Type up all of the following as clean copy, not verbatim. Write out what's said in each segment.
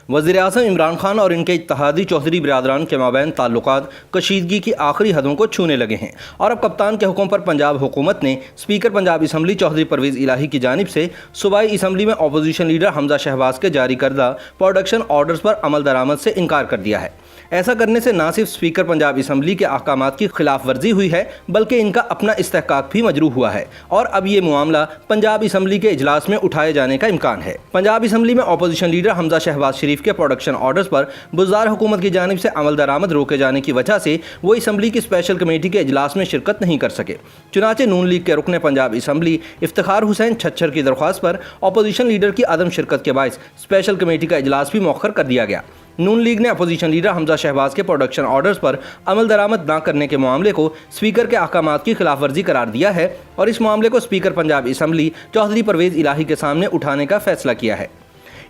वज़ीर आज़म इमरान खान और इनके इत्तेहादी चौधरी बिरादरान के माबैन ताल्लुकात कशीदगी की आखिरी हदों को छूने लगे हैं और अब कप्तान के हुक्म पर पंजाब हुकूमत ने स्पीकर पंजाब असम्बली चौधरी परवेज़ इलाही की जानिब से सूबाई असम्बली में अपोजिशन लीडर हमजा शहबाज के जारी करदा प्रोडक्शन ऑर्डर्स पर अमल दरामद से इनकार कर दिया है। ऐसा करने से न सिर्फ स्पीकर पंजाब असम्बली के अहकामात की खिलाफ वर्जी हुई है बल्कि इनका अपना इस्तेहकाक भी मजरूह हुआ है और अब ये मामला पंजाब असम्बली के इजलास में उठाए जाने का इम्कान है। पंजाब असम्बली में अपोजिशन लीडर हमजा शहबाज शरीफ के प्रोडक्शन ऑर्डर्स पर बुज़दार हुकूमत की जानिब से अमल दरामद रोके जाने की वजह से वो असम्बली की स्पेशल कमेटी के इजलास में शिरकत नहीं कर सके। चुनाचे नून लीग के रुकन पंजाब असम्बली इफ्तिखार हुसैन छच्छर की दरख्वास्त पर अपोजिशन लीडर की अदम शिरकत के बायस स्पेशल कमेटी का इजलास भी मौखर कर दिया गया। नून लीग ने अपोजिशन लीडर हमजा शहबाज के प्रोडक्शन ऑर्डर्स पर अमल दरामद न करने के मामले को स्पीकर के अहकामात की खिलाफ वर्जी करार दिया है और इस मामले को स्पीकर पंजाब असम्बली चौधरी परवेज़ इलाही के सामने उठाने का फैसला किया है।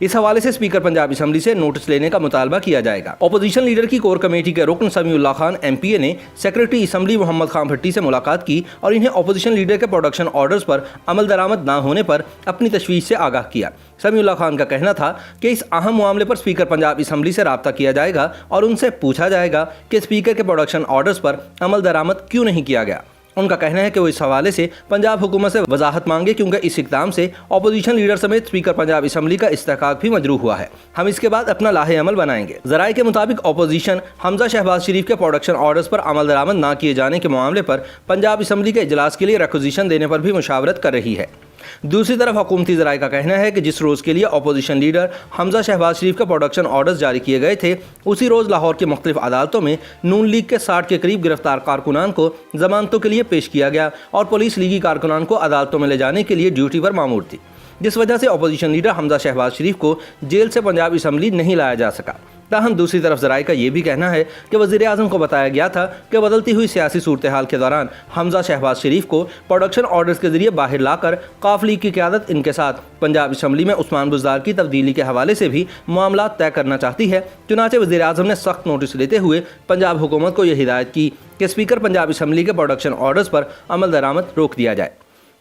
इस हवाले से स्पीकर पंजाब असम्बली से नोटिस लेने का मुतालबा किया जाएगा। अपोजिशन लीडर की कोर कमेटी के रुकन समीउल्लाह खान MPA ने सेक्रेटरी असम्बली मोहम्मद खान भट्टी से मुलाकात की और इन्हें अपोजिशन लीडर के प्रोडक्शन ऑर्डर्स पर अमल दरामद न होने पर अपनी तशवीश से आगाह किया। समीउल्लाह खान का कहना था कि इस अहम मामले पर स्पीकर पंजाब असम्बली से रब्ता किया जाएगा और उनसे पूछा जाएगा कि स्पीकर के प्रोडक्शन ऑर्डर्स पर अमल दरामद क्यों नहीं किया गया। उनका कहना है कि वो इस हवाले से पंजाब हुकूमत से वजाहत मांगे क्योंकि इस इक़दाम से अपोजिशन लीडर समेत स्पीकर पंजाब असम्बली का इस्तेहकाक भी मजरूह हुआ है। हम इसके बाद अपना लाहे अमल बनाएंगे। ज़राए के मुताबिक अपोजिशन हमजा शहबाज शरीफ के प्रोडक्शन ऑर्डर्स पर अमल दरामद न किए जाने के मामले पर पंजाब असम्बली के इजलास के लिए रिक्विजिशन देने पर भी मुशावरत कर रही है। दूसरी तरफ हुकूमती ज़राए का कहना है कि जिस रोज़ के लिए अपोजिशन लीडर हमजा शहबाज शरीफ के प्रोडक्शन ऑर्डर्स जारी किए गए थे उसी रोज़ लाहौर की मुख्तलिफ अदालतों में नून लीग के 60 के करीब गिरफ्तार कारकुनान को जमानतों के लिए पेश किया गया और पुलिस लीगी कारकुनान को अदालतों में ले जाने के लिए ड्यूटी पर मामूर थी, जिस वजह से अपोजिशन लीडर हमजा शहबाज शरीफ को जेल से पंजाब असम्बली नहीं लाया जा सका। ताहम दूसरी तरफ ज़राए का ये भी कहना है कि वज़ीर आज़म को बताया गया था कि बदलती हुई सियासी सूरत हाल के दौरान हमजा शहबाज शरीफ को प्रोडक्शन ऑर्डर्स के जरिए बाहर लाकर काफ लीग की क़यादत इनके साथ पंजाब असम्बली में उस्मान बुज़दार की तब्दीली के हवाले से भी मामला तय करना चाहती है। चुनाचे वज़ीर आज़म ने सख्त नोटिस लेते हुए पंजाब हुकूमत को यह हिदायत की कि स्पीकर पंजाब असम्बली के प्रोडक्शन ऑर्डर्स पर अमल दरामद रोक दिया जाए।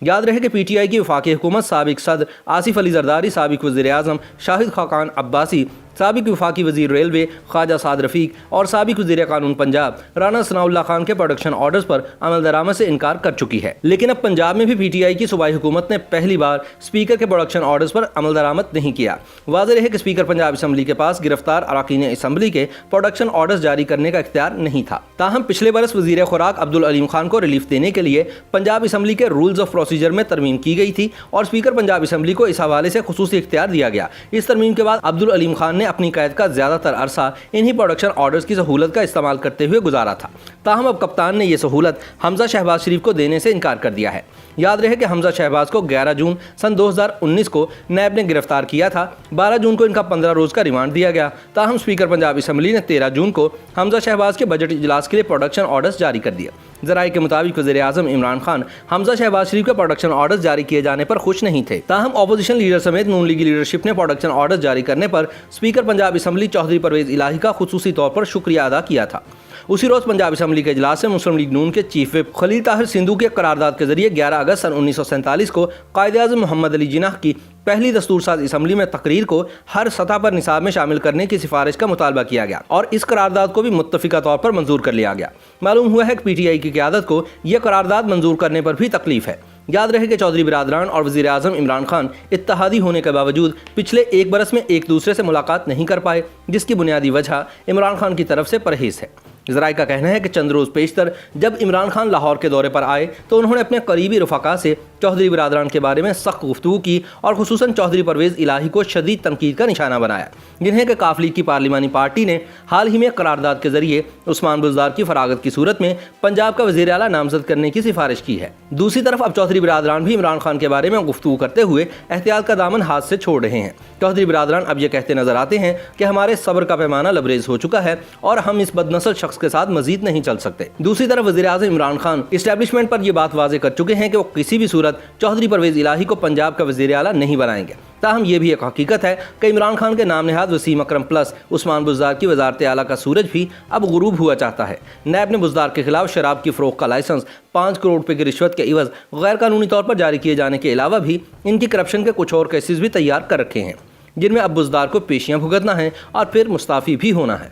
याद रहे कि PTI की वफाकी हुकूमत साबिक सदर आसिफ अली जरदारी, साबिक वज़ीर आज़म शाहिद खाकान अब्बासी, साबिक वफाकी वज़ीर रेलवे ख्वाजा साद रफ़ीक और साबिक वज़ीर कानून पंजाब राना सनाउल्लाह खान के प्रोडक्शन ऑर्डर्स पर अमल दरामद से इनकार कर चुकी है। लेकिन अब पंजाब में भी PTI की सूबाई हुकूमत ने पहली बार स्पीकर के प्रोडक्शन ऑर्डर्स पर अमल दरामद नहीं किया। वाज़ेह रहे कि स्पीकर पंजाब असम्बली के पास गिरफ्तार अरकान असम्बली के प्रोडक्शन ऑर्डर्स जारी करने का इख्तियार नहीं था। ताहम पिछले बरस वज़ीर खुराक अब्दुल अलीम खान को रिलीफ देने के लिए पंजाब असम्बली के रूल्स ऑफ प्रोसीजर में तरमीम की गई थी और स्पीकर पंजाब असम्बली को इस हवाले से खुसूसी इख्तियार दिया गया। इस तरमीम के बाद अब्दुल अलीम खान ने अपनी कैद का ज़्यादातर अरसा इन्हीं प्रोडक्शन ऑर्डर्स की सहूलत का इस्तेमाल करते हुए गुजारा था। ताहम अब कप्तान ने यह सहूलत हमजा शहबाज शरीफ को देने से इनकार कर दिया है। याद रहे कि हमजा शहबाज को 11 जून सन 2019 को नैब ने गिरफ्तार किया था। 12 जून को इनका 15 रोज़ का रिमांड दिया गया। ताहम स्पीकर पंजाब असम्बली ने 13 जून को हमजा शहबाज के बजट इजलास के लिए प्रोडक्शन ऑर्डर्स जारी कर दिया। ज़राए के मुताबिक वज़ीर आज़म इमरान खान हमजा शहबाज शरीफ के प्रोडक्शन ऑर्डर्स जारी किए जाने पर खुश नहीं थे। ताहम अपोजिशन लीडर समेत नून लीगी लीडरशिप ने प्रोडक्शन ऑर्डर्स जारी करने पर स्पीकर पंजाब असम्बली चौधरी परवेज़ इलाही का खुसूसी तौर पर शुक्रिया अदा किया था। उसी रोज़ पंजाब असम्बली के इजलास से मुस्लिम लीग नून के चीफ विप खलील ताहिर सिंधु के करारदाद के जरिए 11 अगस्त सन 1947 को कायद-ए-आज़म मोहम्मद अली जिन्नाह की पहली दस्तूरसाज असम्बली में तकरीर को हर सतह पर निसाब में शामिल करने की सिफारिश का मुतालबा किया गया और इस करारदाद को भी मुत्तफ़िका तौर पर मंजूर कर लिया गया। मालूम हुआ है कि PTI की क़यादत को यह करारदाद मंजूर करने पर भी तकलीफ है। याद रहे कि चौधरी बिरादरान और वज़ीर आज़म इमरान खान इत्तेहादी होने के बावजूद पिछले एक बरस में एक दूसरे से मुलाकात नहीं कर पाए, जिसकी बुनियादी वजह इमरान खान की तरफ से परहेज़ है। ज़राए का कहना है कि चंद रोज़ पेशतर जब इमरान खान लाहौर के दौरे पर आए तो उन्होंने अपने करीबी रफ़ाक़ा से चौधरी बिरादरान के बारे में सख्त गुफ्तगू की और खुसूसन चौधरी परवेज़ इलाही को शदीद तनकीद का निशाना बनाया, जिन्हें कि काफ लीग की पार्लिमानी पार्टी ने हाल ही में करारदाद के जरिए उस्मान बुज़दार की फरागत की सूरत में पंजाब का वज़ीर आला नामज़द करने की सिफारिश की है। दूसरी तरफ अब चौधरी बिरादरान भी इमरान खान के बारे में गुफ्तगू करते हुए एहतियात का दामन हाथ से छोड़ रहे हैं। चौधरी बिरादरान अब ये कहते नजर आते हैं कि हमारे सब्र का पैमाना लबरेज हो चुका है और हम इस बदनस्ल शख्स के साथ मजीद नहीं चल सकते। दूसरी तरफ वज़ीर आज़म इमरान खान इस्टेब्लिशमेंट पर यह बात वाज़ेह कर चुके हैं कि वो किसी भी सूरत चौधरी परवेज़ इलाही को पंजाब का वज़ीर आला नहीं बनाएंगे। ताहम यह भी एक हकीकत है कि इमरान खान के नाम नहाद वसीम अकरम प्लस उस्मान बुज़दार की वज़ारत आला का सूरज भी अब गुरूब हुआ चाहता है। नैब ने बुज़दार के खिलाफ शराब की फ़रोख्त का लाइसेंस 5 करोड़ रुपये की रिश्वत के इवज़ गैर कानूनी तौर पर जारी किए जाने के अलावा भी इनकी करप्शन के कुछ और केसेस भी तैयार कर रखे हैं। جن میں اب بزدار کو پیشیاں بھگتنا ہے اور پھر مستعفی بھی ہونا ہے۔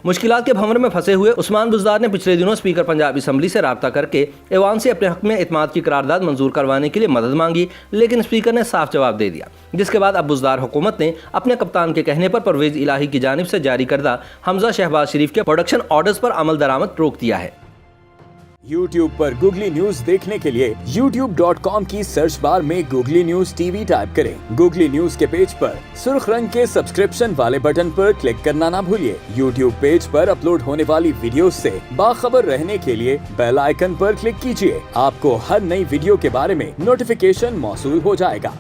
مشکلات کے بھنور میں پھنسے ہوئے عثمان بزدار نے پچھلے دنوں اسپیکر پنجاب اسمبلی سے رابطہ کر کے ایوان سے اپنے حق میں اعتماد کی قرارداد منظور کروانے کے لیے مدد مانگی، لیکن اسپیکر نے صاف جواب دے دیا، جس کے بعد اب بزدار حکومت نے اپنے کپتان کے کہنے پر پرویز الہی کی جانب سے جاری کردہ حمزہ شہباز شریف کے پروڈکشن آرڈرز پر عمل درآمد روک دیا ہے۔ YouTube پر گوگلی نیوز دیکھنے کے لیے youtube.com کی سرچ بار میں googly news T V type کریں۔ گوگلی نیوز کے پیج پر سرخ رنگ کے سبسکرپشن والے بٹن پر کلک کرنا نہ بھولیے۔ YouTube پیج پر اپلوڈ ہونے والی ویڈیوز سے باخبر رہنے کے لیے بیل آئیکن پر کلک کیجیے۔ آپ کو ہر نئی ویڈیو کے بارے میں نوٹیفیکیشن موصول ہو جائے گا۔